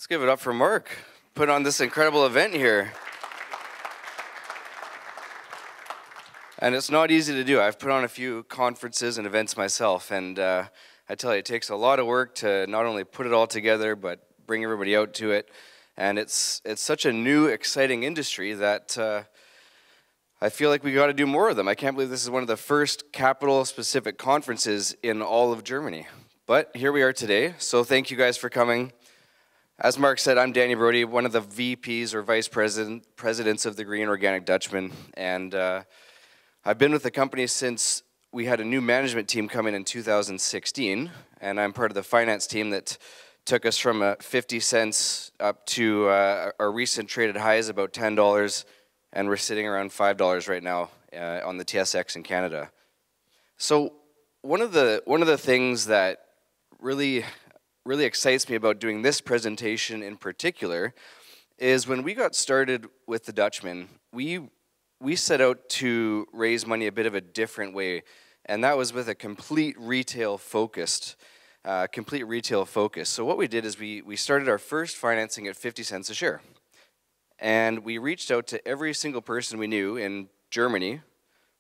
Let's give it up for Mark, put on this incredible event here. And it's not easy to do. I've put on a few conferences and events myself, and I tell you, it takes a lot of work to not only put it all together, but bring everybody out to it. And it's such a new, exciting industry that I feel like we got to do more of them. I can't believe this is one of the first capital-specific conferences in all of Germany. But here we are today, so thank you guys for coming. As Mark said, I'm Danny Brody, one of the VPs or vice presidents of the Green Organic Dutchman, and I've been with the company since we had a new management team come in 2016, and I'm part of the finance team that took us from 50 cents up to our recent traded highs about $10, and we're sitting around $5 right now on the TSX in Canada. So one of the things that really excites me about doing this presentation in particular is when we got started with the Dutchman, we set out to raise money a bit of a different way, and that was with a complete retail focus. So what we did is we started our first financing at 50 cents a share, and we reached out to every single person we knew in Germany,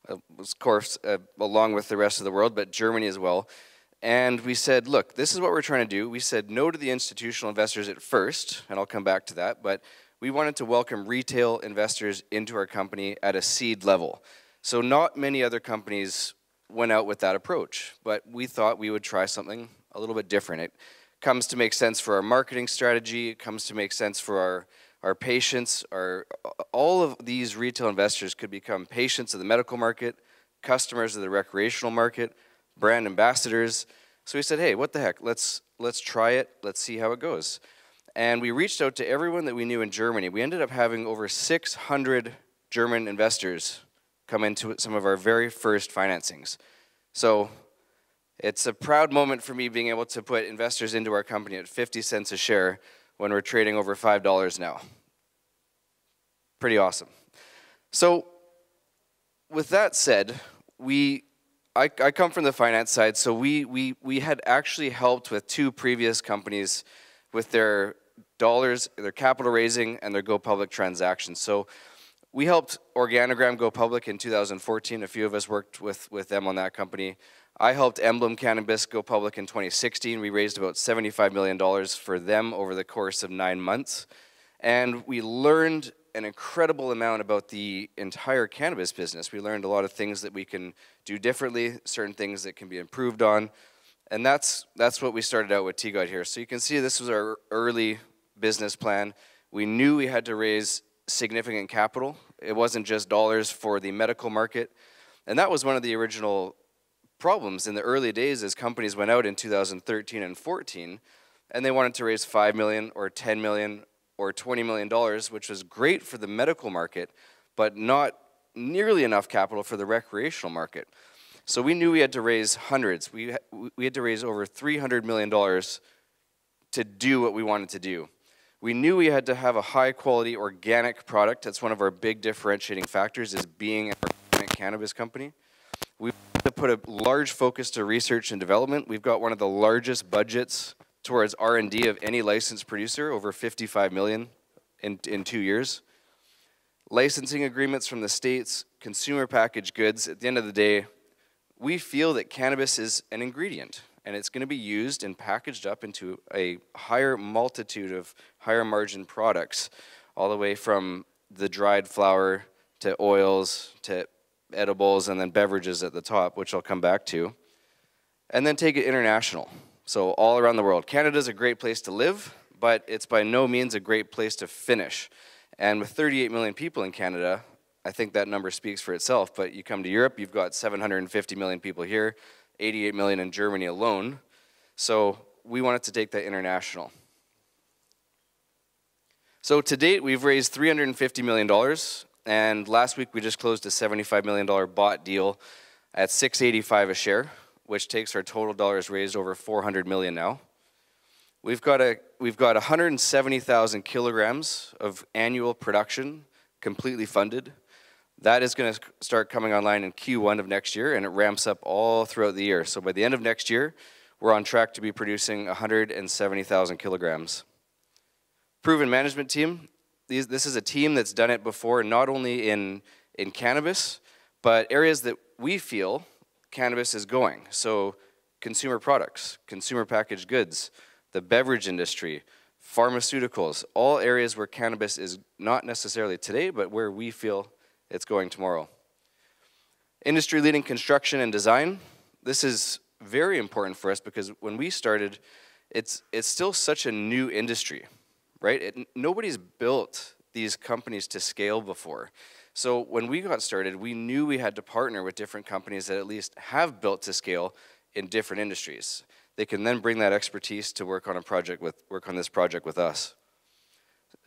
of course, along with the rest of the world, but Germany as well. And we said, look, this is what we're trying to do. We said no to the institutional investors at first, and I'll come back to that, but we wanted to welcome retail investors into our company at a seed level. So not many other companies went out with that approach, but we thought we would try something a little bit different. It comes to make sense for our marketing strategy, it comes to make sense for our patients. All of these retail investors could become patients of the medical market, customers of the recreational market, brand ambassadors. So we said, hey, what the heck, let's try it, let's see how it goes. And we reached out to everyone that we knew in Germany. We ended up having over 600 German investors come into some of our very first financings. So it's a proud moment for me being able to put investors into our company at 50 cents a share when we're trading over $5 now. Pretty awesome. So with that said, I come from the finance side, so we had actually helped with two previous companies with their dollars, their capital raising, and their go public transactions. So we helped Organigram go public in 2014. A few of us worked with them on that company. I helped Emblem Cannabis go public in 2016. We raised about $75 million for them over the course of 9 months. And we learned an incredible amount about the entire cannabis business. We learned a lot of things that we can do differently, certain things that can be improved on. And that's what we started out with TGOD here. So you can see this was our early business plan. We knew we had to raise significant capital. It wasn't just dollars for the medical market. And that was one of the original problems in the early days as companies went out in 2013 and 14, and they wanted to raise $5 million or $10 million or $20 million, which was great for the medical market, but not nearly enough capital for the recreational market. So we knew we had to raise hundreds. We had to raise over $300 million to do what we wanted to do. We knew we had to have a high-quality organic product. That's one of our big differentiating factors, is being an organic cannabis company. We had to put a large focus to research and development. We've got one of the largest budgets towards R&D of any licensed producer, over $55 million in 2 years. Licensing agreements from the states, consumer packaged goods. At the end of the day, we feel that cannabis is an ingredient, and it's going to be used and packaged up into a higher multitude of higher margin products, all the way from the dried flower to oils to edibles and then beverages at the top, which I'll come back to, and then take it international. So all around the world. Canada's a great place to live, but it's by no means a great place to finish. And with 38 million people in Canada, I think that number speaks for itself. But you come to Europe, you've got 750 million people here, 88 million in Germany alone. So we wanted to take that international. So to date, we've raised $350 million. And last week, we just closed a $75 million bought deal at $6.85 a share, which takes our total dollars raised over $400 million now. We've got 170,000 kilograms of annual production completely funded. That is going to start coming online in Q1 of next year, and it ramps up all throughout the year. So by the end of next year, we're on track to be producing 170,000 kilograms. Proven management team. This is a team that's done it before, not only in cannabis, but areas that we feel cannabis is going. So consumer products, consumer packaged goods, the beverage industry, pharmaceuticals, all areas where cannabis is not necessarily today, but where we feel it's going tomorrow. Industry-leading construction and design. This is very important for us because when we started, it's still such a new industry, right? Nobody's built these companies to scale before. So when we got started, we knew we had to partner with different companies that at least have built to scale in different industries. They can then bring that expertise to work on this project with us.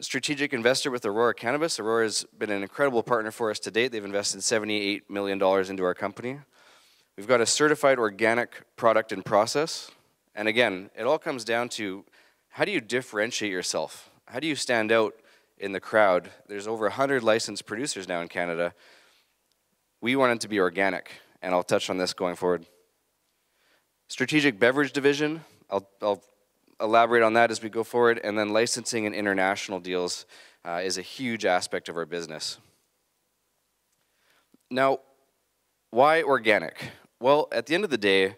Strategic investor with Aurora Cannabis. Aurora's been an incredible partner for us to date. They've invested $78 million into our company. We've got a certified organic product and process. And again, it all comes down to how do you differentiate yourself? How do you stand out in the crowd? There's over 100 licensed producers now in Canada. We want it to be organic, and I'll touch on this going forward. Strategic beverage division, I'll elaborate on that as we go forward, and then licensing and international deals is a huge aspect of our business. Now, why organic? Well, at the end of the day,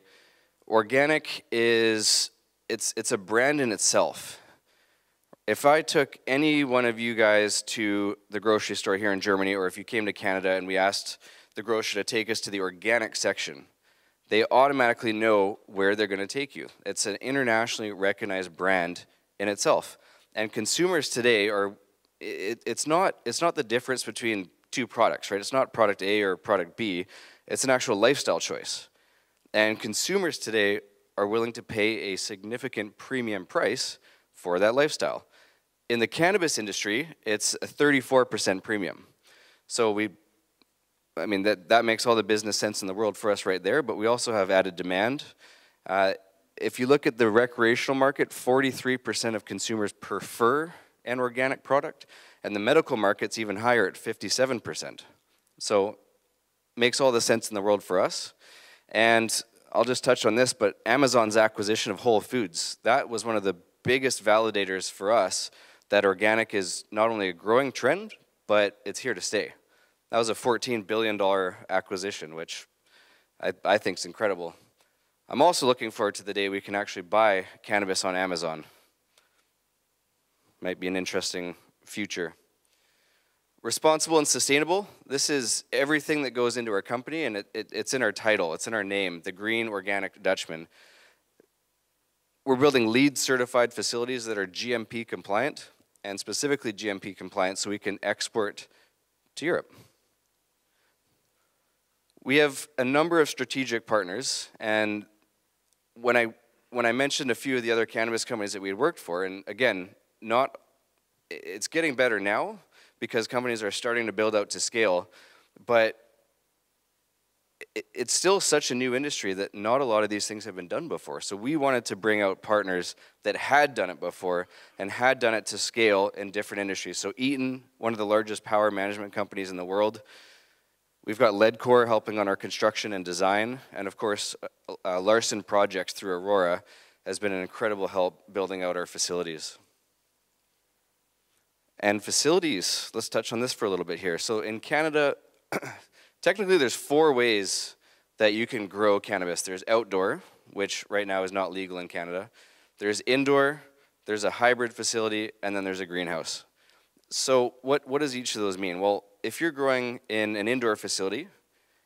organic is, it's a brand in itself. If I took any one of you guys to the grocery store here in Germany, or if you came to Canada and we asked the grocer to take us to the organic section, they automatically know where they're going to take you. It's an internationally recognized brand in itself. And consumers today are, it's not the difference between two products, right? It's not product A or product B. It's an actual lifestyle choice. And consumers today are willing to pay a significant premium price for that lifestyle. In the cannabis industry, it's a 34% premium. So that makes all the business sense in the world for us right there, but we also have added demand. If you look at the recreational market, 43% of consumers prefer an organic product, and the medical market's even higher at 57%. So makes all the sense in the world for us. And I'll just touch on this, but Amazon's acquisition of Whole Foods, that was one of the biggest validators for us that organic is not only a growing trend, but it's here to stay. That was a $14 billion acquisition, which I think is incredible. I'm also looking forward to the day we can actually buy cannabis on Amazon. Might be an interesting future. Responsible and sustainable. This is everything that goes into our company, and it's in our title, it's in our name, the Green Organic Dutchman. We're building LEED certified facilities that are GMP compliant, and specifically GMP compliant so we can export to Europe. We have a number of strategic partners, and when I mentioned a few of the other cannabis companies that we had worked for, and again, it's getting better now because companies are starting to build out to scale, but it's still such a new industry that not a lot of these things have been done before. So we wanted to bring out partners that had done it before and had done it to scale in different industries. So Eaton, one of the largest power management companies in the world. We've got Leadcore helping on our construction and design. And of course, Larson Projects through Aurora has been an incredible help building out our facilities. And facilities, let's touch on this for a little bit here. So in Canada, technically there's 4 ways that you can grow cannabis. There's outdoor, which right now is not legal in Canada. There's indoor, there's a hybrid facility, and then there's a greenhouse. So what does each of those mean? Well, if you're growing in an indoor facility,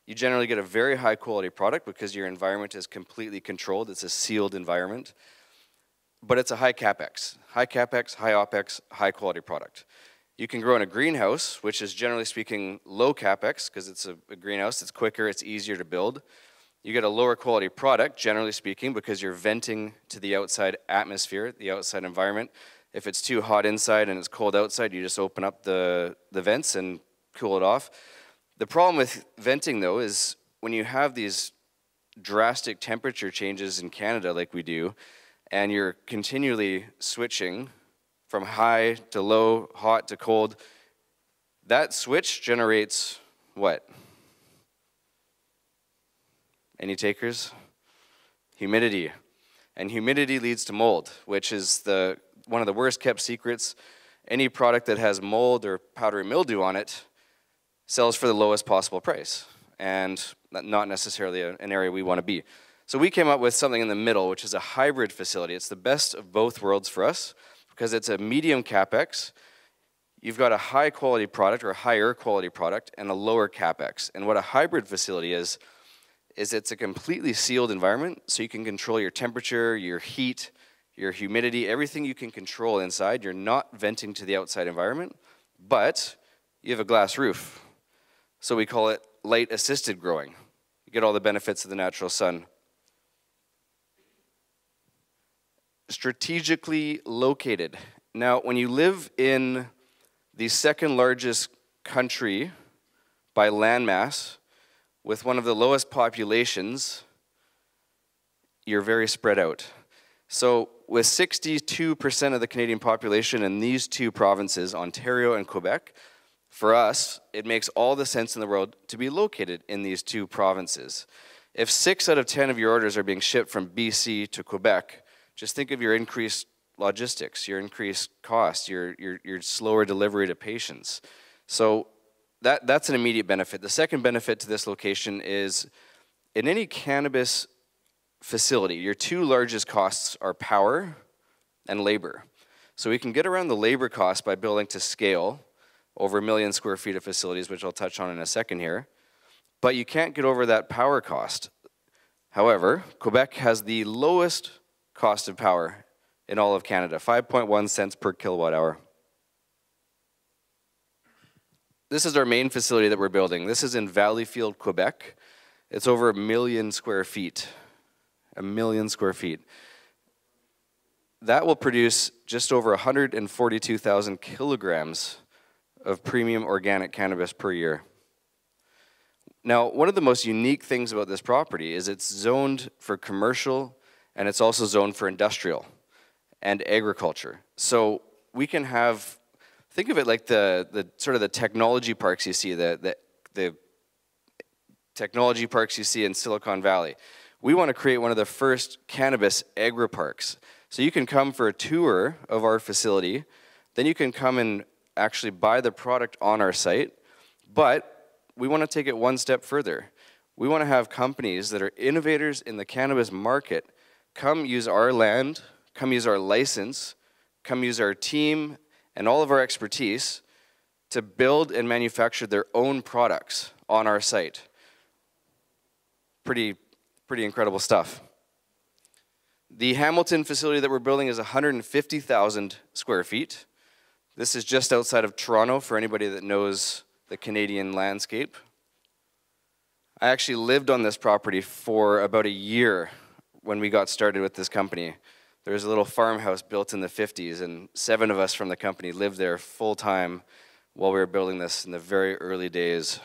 you generally get a very high quality product because your environment is completely controlled. It's a sealed environment. But it's a high capex, high OpEx, high quality product. You can grow in a greenhouse, which is generally speaking low capex because it's a greenhouse, it's quicker, it's easier to build. You get a lower quality product, generally speaking, because you're venting to the outside atmosphere, the outside environment. If it's too hot inside and it's cold outside, you just open up the vents and cool it off. The problem with venting, though, is when you have these drastic temperature changes in Canada like we do, and you're continually switching from high to low, hot to cold, that switch generates what? Any takers? Humidity. And humidity leads to mold, which is one of the worst kept secrets. any product that has mold or powdery mildew on it sells for the lowest possible price, and not necessarily an area we want to be. So we came up with something in the middle, which is a hybrid facility. It's the best of both worlds for us because it's a medium capex. You've got a high quality product or a higher quality product and a lower capex. And what a hybrid facility is it's a completely sealed environment, so you can control your temperature, your heat, your humidity, everything you can control inside. You're not venting to the outside environment, but you have a glass roof. So we call it light-assisted growing. You get all the benefits of the natural sun. Strategically located. Now, when you live in the second largest country by landmass, with one of the lowest populations, you're very spread out. So with 62% of the Canadian population in these two provinces, Ontario and Quebec, for us, it makes all the sense in the world to be located in these two provinces. If 6 out of 10 of your orders are being shipped from BC to Quebec, just think of your increased logistics, your increased cost, your slower delivery to patients. So that's an immediate benefit. The second benefit to this location is in any cannabis facility, your two largest costs are power and labor. So we can get around the labor cost by building to scale over 1 million square feet of facilities, which I'll touch on in a second here. But you can't get over that power cost. However, Quebec has the lowest cost of power in all of Canada, 5.1 cents per kilowatt hour. This is our main facility that we're building. This is in Valleyfield, Quebec. It's over 1 million square feet. 1 million square feet. That will produce just over 142,000 kilograms of premium organic cannabis per year. Now, one of the most unique things about this property is it's zoned for commercial and it's also zoned for industrial and agriculture. So we can have, think of it like the sort of the technology parks you see, the technology parks you see in Silicon Valley. We want to create one of the first cannabis agri-parks. So you can come for a tour of our facility, then you can come and actually buy the product on our site, but we want to take it one step further. We want to have companies that are innovators in the cannabis market come use our land, come use our license, come use our team and all of our expertise to build and manufacture their own products on our site. Pretty incredible stuff. The Hamilton facility that we're building is 150,000 square feet. This is just outside of Toronto for anybody that knows the Canadian landscape. I actually lived on this property for about a year when we got started with this company. There was a little farmhouse built in the 50s, and 7 of us from the company lived there full-time while we were building this in the very early days.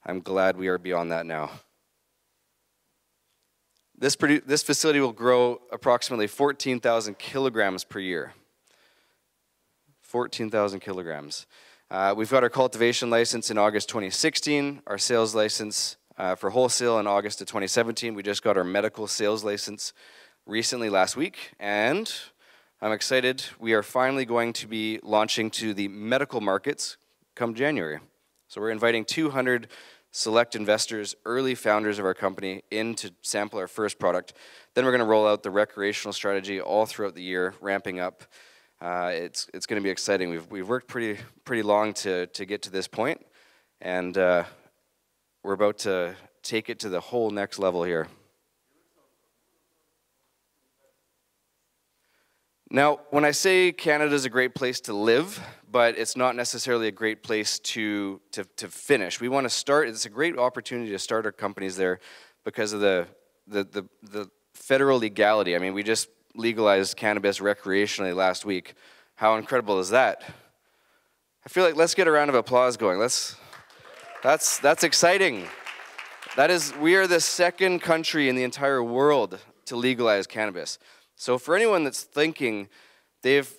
I'm glad we are beyond that now. This facility will grow approximately 14,000 kilograms per year. 14,000 kilograms. We've got our cultivation license in August 2016, our sales license for wholesale in August of 2017. We just got our medical sales license recently last week, and I'm excited. We are finally going to be launching to the medical markets come January. So we're inviting 200 select investors, early founders of our company, in to sample our first product. Then we're going to roll out the recreational strategy all throughout the year, ramping up. It's going to be exciting. We've worked pretty long to get to this point, and we're about to take it to the whole next level here. Now, when I say Canada is a great place to live, but it's not necessarily a great place to finish. We want to start. It's a great opportunity to start our companies there because of the federal legality. I mean, we just legalized cannabis recreationally last week. How incredible is that? I feel like let's get a round of applause going. That's exciting. We are the second country in the entire world to legalize cannabis. So for anyone that's thinking they've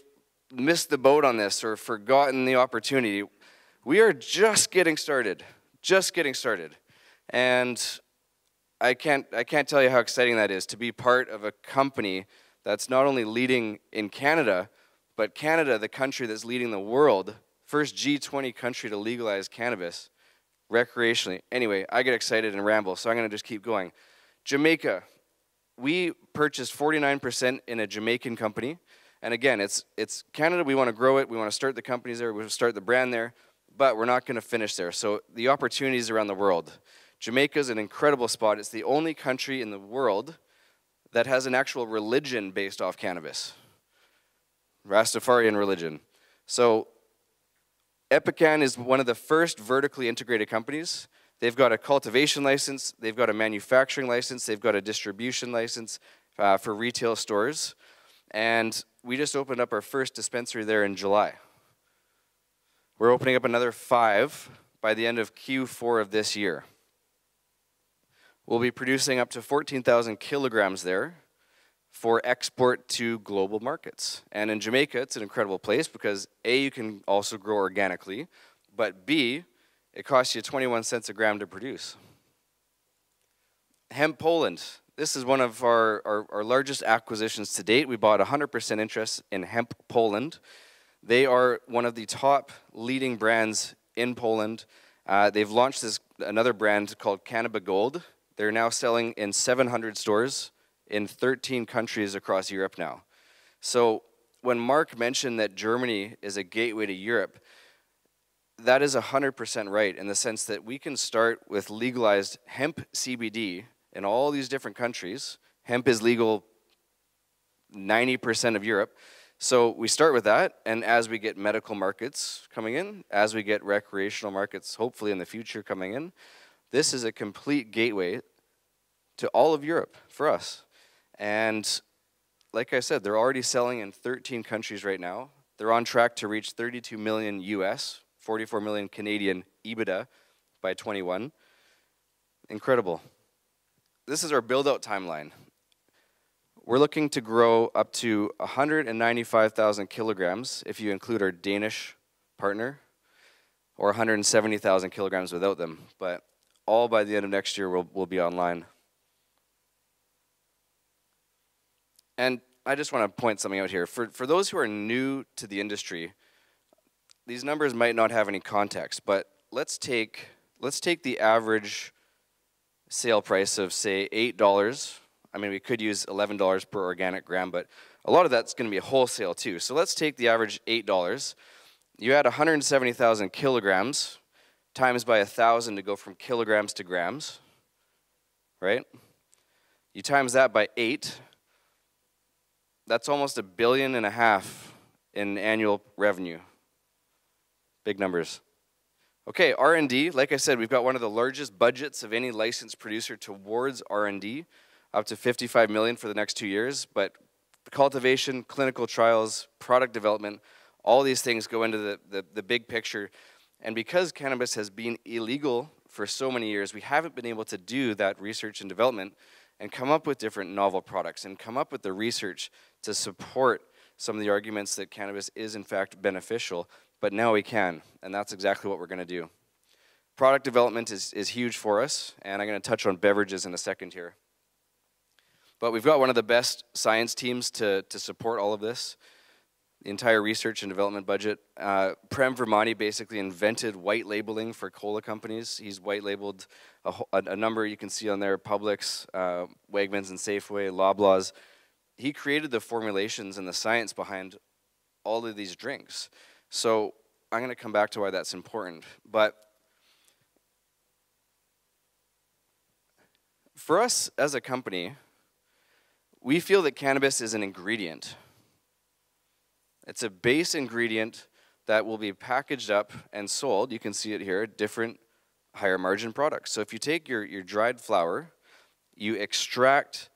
missed the boat on this or forgotten the opportunity, we are just getting started. Just getting started. And I can't tell you how exciting that is to be part of a company that's not only leading in Canada, But Canada, the country that's leading the world, first G20 country to legalize cannabis recreationally. Anyway, I get excited and ramble, so I'm going to just keep going. Jamaica, we purchased 49% in a Jamaican company. And again, it's Canada, we want to grow it, we want to start the companies there, we want to start the brand there, but we're not going to finish there. So the opportunities around the world. Jamaica is an incredible spot. It's the only country in the world that has an actual religion based off cannabis. Rastafarian religion. So Epican is one of the first vertically integrated companies. They've got a cultivation license, they've got a manufacturing license, they've got a distribution license for retail stores. And we just opened up our first dispensary there in July. We're opening up another 5 by the end of Q4 of this year. We'll be producing up to 14,000 kilograms there for export to global markets. And in Jamaica, it's an incredible place because A, you can also grow organically, but B, it costs you 21 cents a gram to produce. Hemp Poland. This is one of our largest acquisitions to date. We bought 100% interest in Hemp Poland. They are one of the top leading brands in Poland. They've launched another brand called Cannabis Gold. They're now selling in 700 stores in 13 countries across Europe now. So when Mark mentioned that Germany is a gateway to Europe, that is 100% right in the sense that we can start with legalized hemp CBD in all these different countries. Hemp is legal 90% of Europe. So we start with that, and as we get medical markets coming in, as we get recreational markets hopefully in the future coming in, this is a complete gateway to all of Europe for us. And like I said, they're already selling in 13 countries right now. They're on track to reach 32 million US, 44 million Canadian EBITDA by 21. Incredible. This is our build-out timeline. We're looking to grow up to 195,000 kilograms if you include our Danish partner, or 170,000 kilograms without them. But all by the end of next year will be online. And I just want to point something out here. For those who are new to the industry, these numbers might not have any context, but let's take the average sale price of, say, $8. I mean, we could use $11 per organic gram, but a lot of that's going to be wholesale too. So let's take the average $8. You add 170,000 kilograms times by 1,000 to go from kilograms to grams, right? You times that by 8. That's almost $1.5 billion in annual revenue. Big numbers. Okay, R&D, like I said, we've got one of the largest budgets of any licensed producer towards R&D, up to $55 million for the next 2 years, but cultivation, clinical trials, product development, all these things go into the big picture. And because cannabis has been illegal for so many years, we haven't been able to do that research and development and come up with different novel products and come up with the research to support some of the arguments that cannabis is in fact beneficial. But now we can, and that's exactly what we're going to do. Product development is huge for us, and I'm going to touch on beverages in a second here. But we've got one of the best science teams to support all of this. The entire research and development budget. Prem Vermani basically invented white labeling for cola companies. He's white labeled a number you can see on there, Publix, Wegmans and Safeway, Loblaws. He created the formulations and the science behind all of these drinks. So I'm going to come back to why that's important. But for us as a company, we feel that cannabis is an ingredient. It's a base ingredient that will be packaged up and sold. You can see it here, different higher margin products. So if you take your dried flower, you extract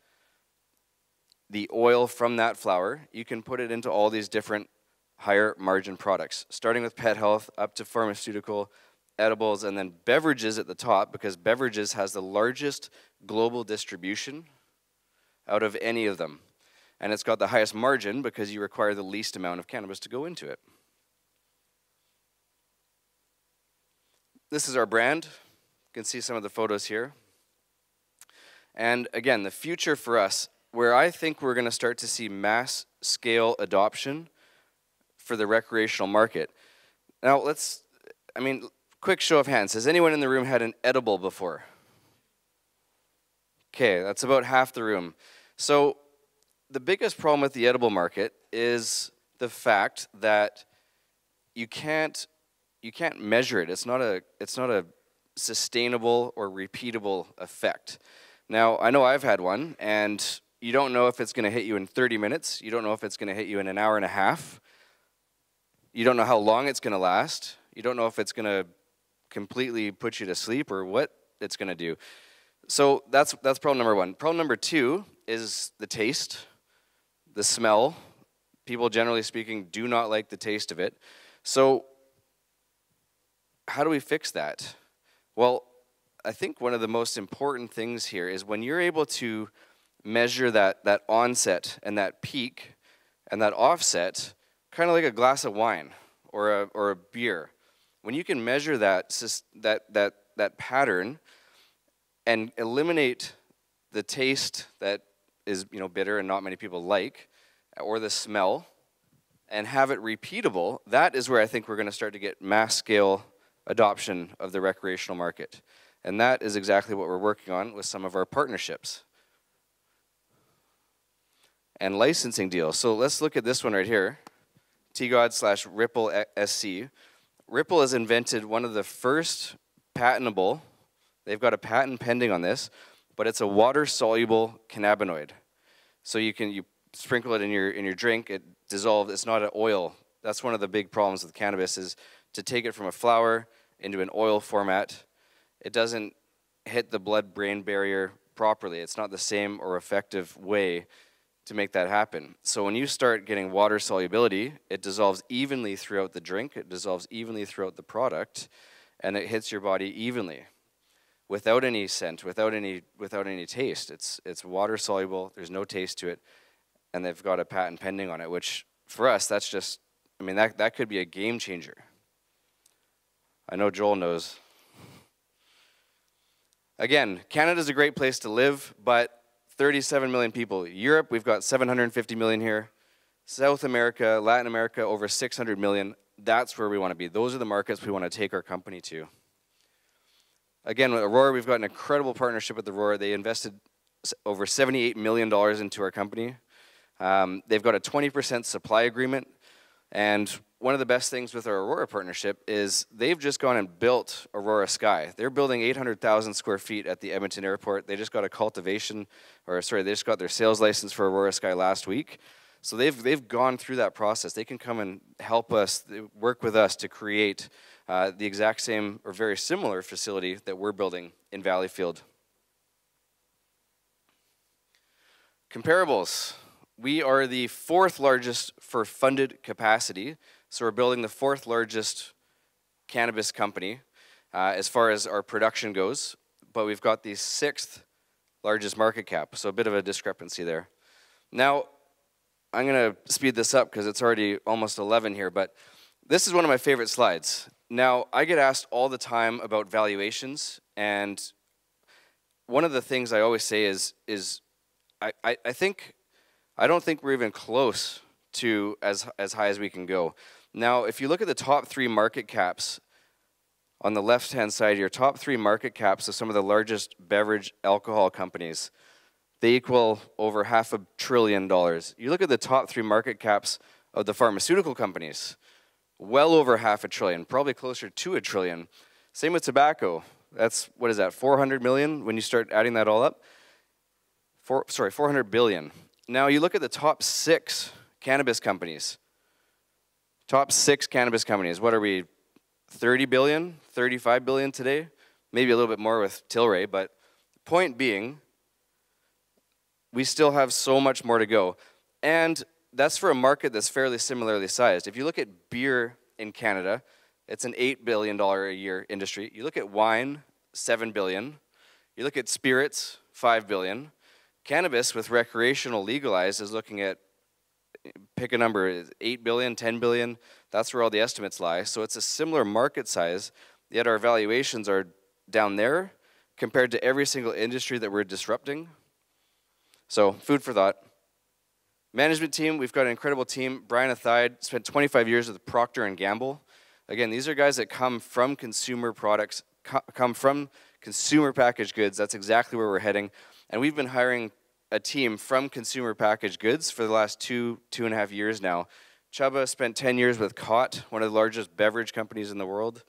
the oil from that flower, you can put it into all these different higher margin products, starting with pet health up to pharmaceutical, edibles, and then beverages at the top, because beverages has the largest global distribution out of any of them. And it's got the highest margin because you require the least amount of cannabis to go into it. This is our brand. You can see some of the photos here. And again, the future for us, where I think we're going to start to see mass scale adoption for the recreational market. Now quick show of hands. Has anyone in the room had an edible before? Okay, that's about half the room. So the biggest problem with the edible market is the fact that you can't measure it. It's not a sustainable or repeatable effect. Now, I know I've had one, and you don't know if it's going to hit you in 30 minutes. You don't know if it's going to hit you in an hour and a half. You don't know how long it's going to last. You don't know if it's going to completely put you to sleep or what it's going to do. So that's problem number one. Problem number two is the taste, the smell. People, generally speaking, do not like the taste of it. So how do we fix that? Well, I think one of the most important things here is when you're able to measure that onset and that peak and that offset, kind of like a glass of wine or a beer. When you can measure that pattern and eliminate the taste that is bitter and not many people like, or the smell, and have it repeatable, that is where I think we're going to start to get mass scale adoption of the recreational market. And that is exactly what we're working on with some of our partnerships and licensing deals. So let's look at this one right here, TGOD/Ripple SC. Ripple has invented one of the first patentable, they've got a patent pending on this, but it's a water-soluble cannabinoid. So you sprinkle it in your drink, it dissolves, it's not an oil. That's one of the big problems with cannabis, is to take it from a flower into an oil format. It doesn't hit the blood-brain barrier properly. It's not the same or effective way to make that happen. So when you start getting water solubility, it dissolves evenly throughout the drink, it dissolves evenly throughout the product, and it hits your body evenly, without any scent, without any taste. It's water soluble, there's no taste to it, and they've got a patent pending on it, which for us, that's just, that could be a game changer. I know Joel knows. Again, Canada's a great place to live, but 37 million people. Europe, we've got 750 million here. South America, Latin America, over 600 million. That's where we want to be. Those are the markets we want to take our company to. Again, with Aurora, we've got an incredible partnership with Aurora. They invested over $78 million into our company. They've got a 20% supply agreement. And one of the best things with our Aurora partnership is they've just gone and built Aurora Sky. They're building 800,000 square feet at the Edmonton airport. They just got they just got their sales license for Aurora Sky last week. So they've gone through that process. They can come and help us, work with us to create the exact same or very similar facility that we're building in Valleyfield. Comparables. We are the 4th largest for funded capacity. So we're building the 4th largest cannabis company as far as our production goes, but we've got the 6th largest market cap, so a bit of a discrepancy there. Now, I'm going to speed this up because it's already almost 11 here, but this is one of my favorite slides. Now, I get asked all the time about valuations, and one of the things I always say is I don't think we're even close to as high as we can go. Now, if you look at the top 3 market caps on the left-hand side here, top 3 market caps of some of the largest beverage alcohol companies, they equal over $500 billion. You look at the top 3 market caps of the pharmaceutical companies, well over $500 billion, probably closer to $1 trillion. Same with tobacco. That's, what is that, 400 million when you start adding that all up? 400 billion. Now you look at the top 6 cannabis companies. Top 6 cannabis companies, what are we, 30 billion, 35 billion today? Maybe a little bit more with Tilray, but point being, we still have so much more to go. And that's for a market that's fairly similarly sized. If you look at beer in Canada, it's an $8 billion a year industry. You look at wine, $7 billion. You look at spirits, $5 billion. Cannabis with recreational legalized is looking at, pick a number, 8 billion, 10 billion. That's where all the estimates lie. So it's a similar market size, yet our valuations are down there compared to every single industry that we're disrupting. So food for thought. Management team, we've got an incredible team. Brian Athaide spent 25 years with Procter & Gamble. Again, these are guys that come from consumer products, come from consumer packaged goods. That's exactly where we're heading. And we've been hiring a team from consumer packaged goods for the last two and a half years now. Chubba spent 10 years with Cott, one of the largest beverage companies in the world.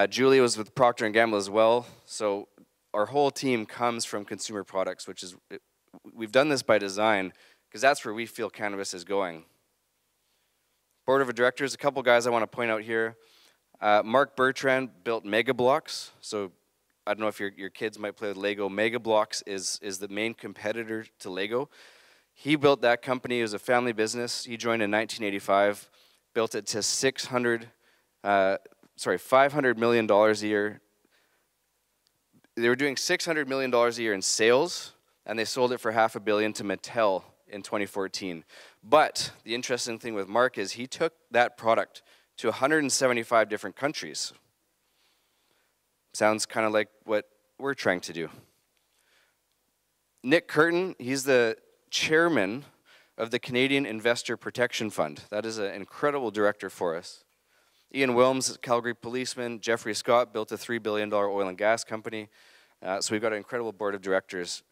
Julia was with Procter & Gamble as well. So our whole team comes from consumer products, which is, we've done this by design, because that's where we feel cannabis is going. Board of directors, a couple guys I want to point out here. Mark Bertrand built Mega Bloks. So I don't know if your kids might play with Lego. Mega Bloks is the main competitor to Lego. He built that company. It was a family business. He joined in 1985, built it to $500 million a year. They were doing $600 million a year in sales, and they sold it for $500 million to Mattel in 2014. But the interesting thing with Mark is he took that product to 175 different countries. Sounds kind of like what we're trying to do. Nick Curtin, he's the chairman of the Canadian Investor Protection Fund. That is an incredible director for us. Ian Wilms, Calgary policeman. Jeffrey Scott built a $3 billion oil and gas company. So we've got an incredible board of directors.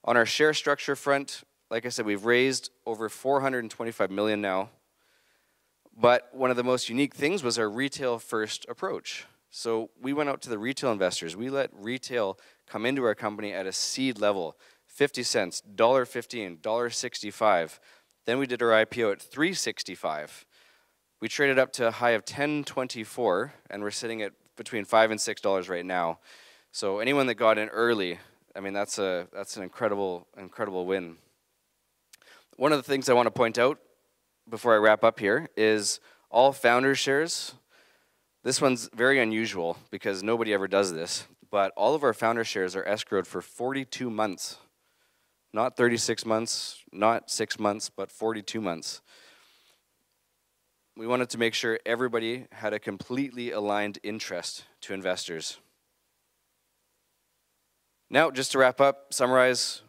On our share structure front, like I said, we've raised over $425 million now. But one of the most unique things was our retail-first approach. So we went out to the retail investors. We let retail come into our company at a seed level, 50 cents, $1.15, $1.65. Then we did our IPO at $3.65. We traded up to a high of $10.24, and we're sitting at between $5 and $6 right now. So anyone that got in early, I mean, that's an incredible win. One of the things I want to point out before I wrap up here is all founder shares. This one's very unusual because nobody ever does this, but all of our founder shares are escrowed for 42 months. Not 36 months, not 6 months, but 42 months. We wanted to make sure everybody had a completely aligned interest to investors. Now, just to wrap up, summarize,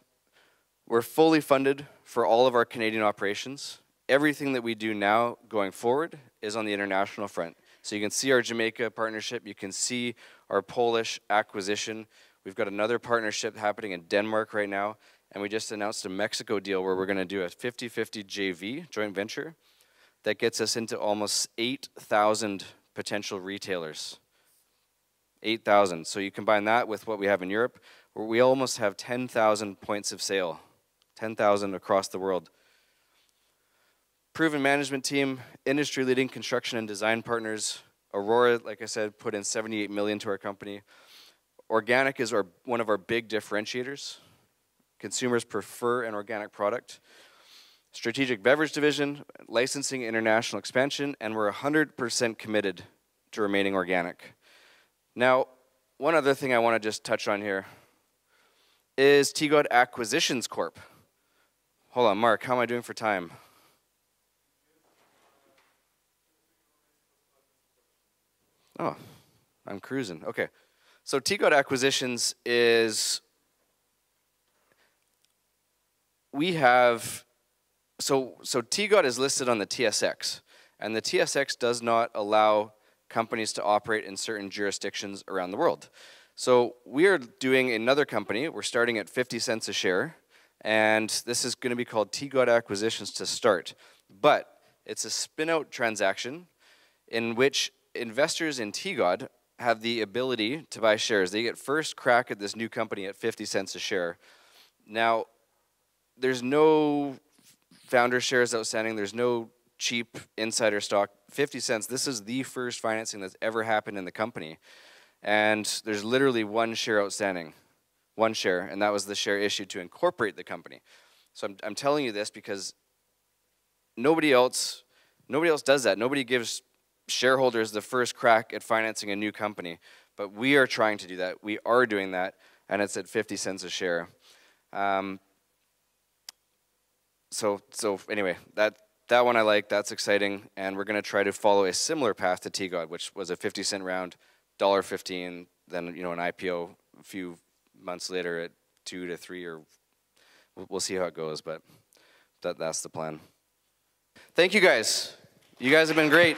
we're fully funded for all of our Canadian operations. Everything that we do now going forward is on the international front. So you can see our Jamaica partnership, you can see our Polish acquisition. We've got another partnership happening in Denmark right now, and we just announced a Mexico deal where we're going to do a 50-50 JV, joint venture, that gets us into almost 8,000 potential retailers. 8,000. So you combine that with what we have in Europe, where we almost have 10,000 points of sale, 10,000 across the world. Proven management team, industry-leading construction and design partners. Aurora, like I said, put in $78 million to our company. Organic is one of our big differentiators. Consumers prefer an organic product. Strategic beverage division, licensing, international expansion, and we're 100% committed to remaining organic. Now, one other thing I want to just touch on here is TGOD Acquisitions Corp. Hold on, Mark, how am I doing for time? Oh, I'm cruising. Okay. So TGOD Acquisitions is, we have, so TGOD is listed on the TSX, and the TSX does not allow companies to operate in certain jurisdictions around the world. So we are doing another company. We're starting at 50 cents a share, and this is going to be called TGOD Acquisitions to start. But it's a spin-out transaction in which investors in TGOD have the ability to buy shares. They get first crack at this new company at 50 cents a share. Now, there's no founder shares outstanding. There's no cheap insider stock. 50 cents, this is the first financing that's ever happened in the company. And there's literally one share outstanding, one share, and that was the share issued to incorporate the company. So I'm telling you this because nobody else does that. Nobody gives shareholders the first crack at financing a new company, but we are trying to do that. We are doing that, and it's at 50 cents a share. So anyway, that one I like, that's exciting, and we're going to try to follow a similar path to TGOD, which was a 50-cent round, $1.15, then an IPO a few months later at 2 to 3, or we'll see how it goes. But that's the plan. Thank you guys. You guys have been great.